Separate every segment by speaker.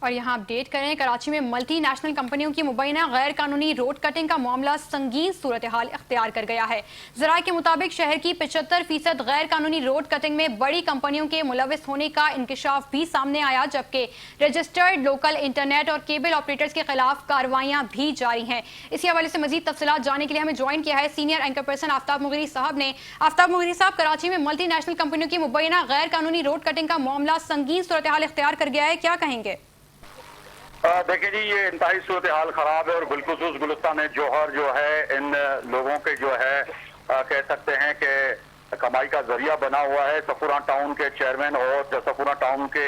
Speaker 1: और यहाँ अपडेट करें, कराची में मल्टीनेशनल कंपनियों की मुबैना गैर कानूनी रोड कटिंग का मामला संगीन सूरत हाल इख्तियार कर गया है। जराये के मुताबिक शहर की 75% गैर कानूनी रोड कटिंग में बड़ी कंपनियों के मुलविस होने का इंकशाफ भी सामने आया, जबकि रजिस्टर्ड लोकल इंटरनेट और केबल ऑपरेटर्स के खिलाफ कार्रवाइयां भी जारी हैं। इसी हवाले से मजीद तफसीलात जानने के लिए हमें ज्वाइन किया है सीनियर एंकर पर्सन आफ्ताब मुगीरी साहब ने। आफ्ताब मुगीरी साहब, कराची में मल्टीनेशनल कंपनियों की मुबैना गैर कानूनी रोड कटिंग का मामला संगीन सूरत हाल इख्तियार कर गया है, क्या कहेंगे?
Speaker 2: देखिए जी, ये इंतहाई सूरत हाल खराब है और बिलखुसूस गुलिस्तान जौहर जो है इन लोगों के जो है कह सकते हैं कि कमाई का जरिया बना हुआ है। सफूरा टाउन के चेयरमैन और सफूरा टाउन के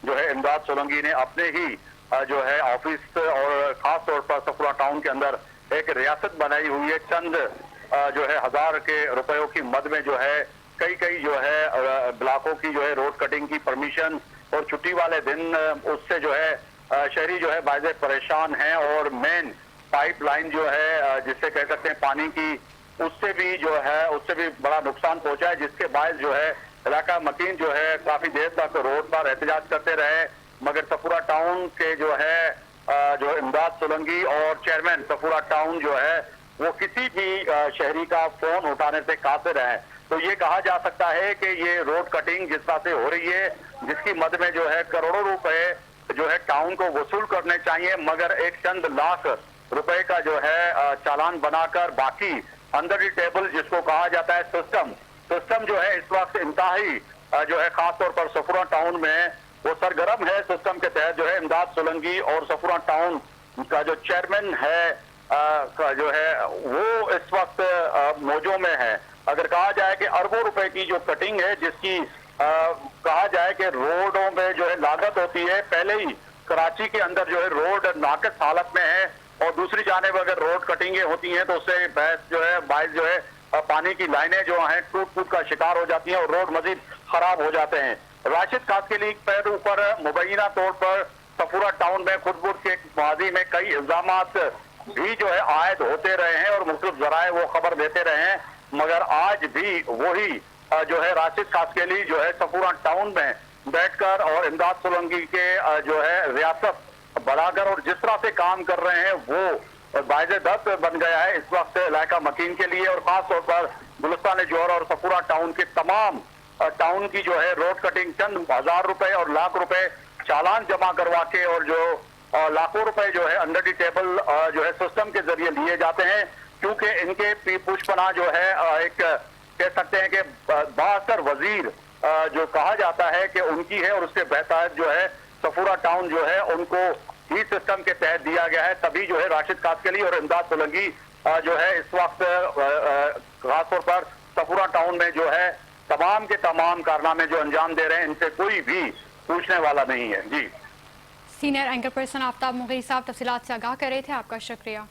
Speaker 2: जो है इमदाद सोलंकी ने अपने ही जो है ऑफिस और खास तौर पर सफूरा टाउन के अंदर एक रियासत बनाई हुई है। चंद जो है हजार के रुपयों की मद में जो है कई जो है ब्लॉकों की जो है रोड कटिंग की परमिशन और छुट्टी वाले दिन उससे जो है शहरी जो है बायज़े परेशान हैं और मेन पाइपलाइन जो है जिससे कह सकते हैं पानी की, उससे भी बड़ा नुकसान पहुंचा है, जिसके बायस जो है इलाका मकीन जो है काफी देर तक रोड पर एहतजाज करते रहे। मगर सफूरा टाउन के जो है जो इमदाद सोलंकी और चेयरमैन सफूरा टाउन जो है वो किसी भी शहरी का फोन उठाने से कासिर है। तो ये कहा जा सकता है कि ये रोड कटिंग जिस तरह से हो रही है, जिसकी मद में जो है करोड़ों रुपए जो है टाउन को वसूल करने चाहिए, मगर एक चंद लाख रुपए का जो है चालान बनाकर बाकी अंडर द टेबल जिसको कहा जाता है सिस्टम जो है इस वक्त इंतहाई जो है खासतौर पर सफूरा टाउन में वो सरगर्म है। सिस्टम के तहत जो है इमदाद सोलंकी और सफूरा टाउन का जो चेयरमैन है जो है वो इस वक्त मौजों में है। अगर कहा जाए कि अरबों रुपए की जो कटिंग है, जिसकी कहा जाए कि रोडों में जो है लागत होती है, पहले ही कराची के अंदर जो है रोड नाकिस हालत में है और दूसरी जानिब अगर रोड कटिंगें होती हैं तो उससे बाइस जो है पानी की लाइनें जो हैं टूट का शिकार हो जाती हैं और रोड मजीद खराब हो जाते हैं। राशिद खासकेली पैर ऊपर मुबैना तौर पर सफूरा टाउन में खुदबुद के माजी में कई इल्जामात भी जो है आयद होते रहे हैं और मुख्तलिफ जराए वो खबर देते रहे हैं, मगर आज भी वही जो है राशिद खासकेली जो है सफूरा टाउन में बैठकर और इमदाद सोलंकी के जो है रियासत बढ़ाकर और जिस तरह से काम कर रहे हैं वो बायज़े दस्त बन गया है इस वक्त इलाका मकीन के लिए। और खास तौर पर गुलिस्तान जौहर और सफूरा टाउन के तमाम टाउन की जो है रोड कटिंग चंद हजार रुपए और लाख रुपए चालान जमा करवा के और जो लाखों रुपए जो है अंडर द टेबल जो है सिस्टम के जरिए लिए जाते हैं, क्योंकि इनके पुष्पना जो है एक कह सकते हैं कि 72 वजीर जो कहा जाता है कि उनकी है और उसके बेहतर जो है सफूरा टाउन जो है उनको ही सिस्टम के तहत दिया गया है। तभी जो है राशिद खासकेली और इमदाद सोलंकी जो है इस वक्त खासतौर पर सफूरा टाउन में जो है तमाम के तमाम कारनामे जो अंजाम दे रहे हैं, इनसे कोई भी पूछने वाला नहीं है। जी,
Speaker 1: सीनियर एंकर पर्सन आफ्ताब मुगीरी साहब तफसीलात से आगाह कर रहे थे, आपका शुक्रिया।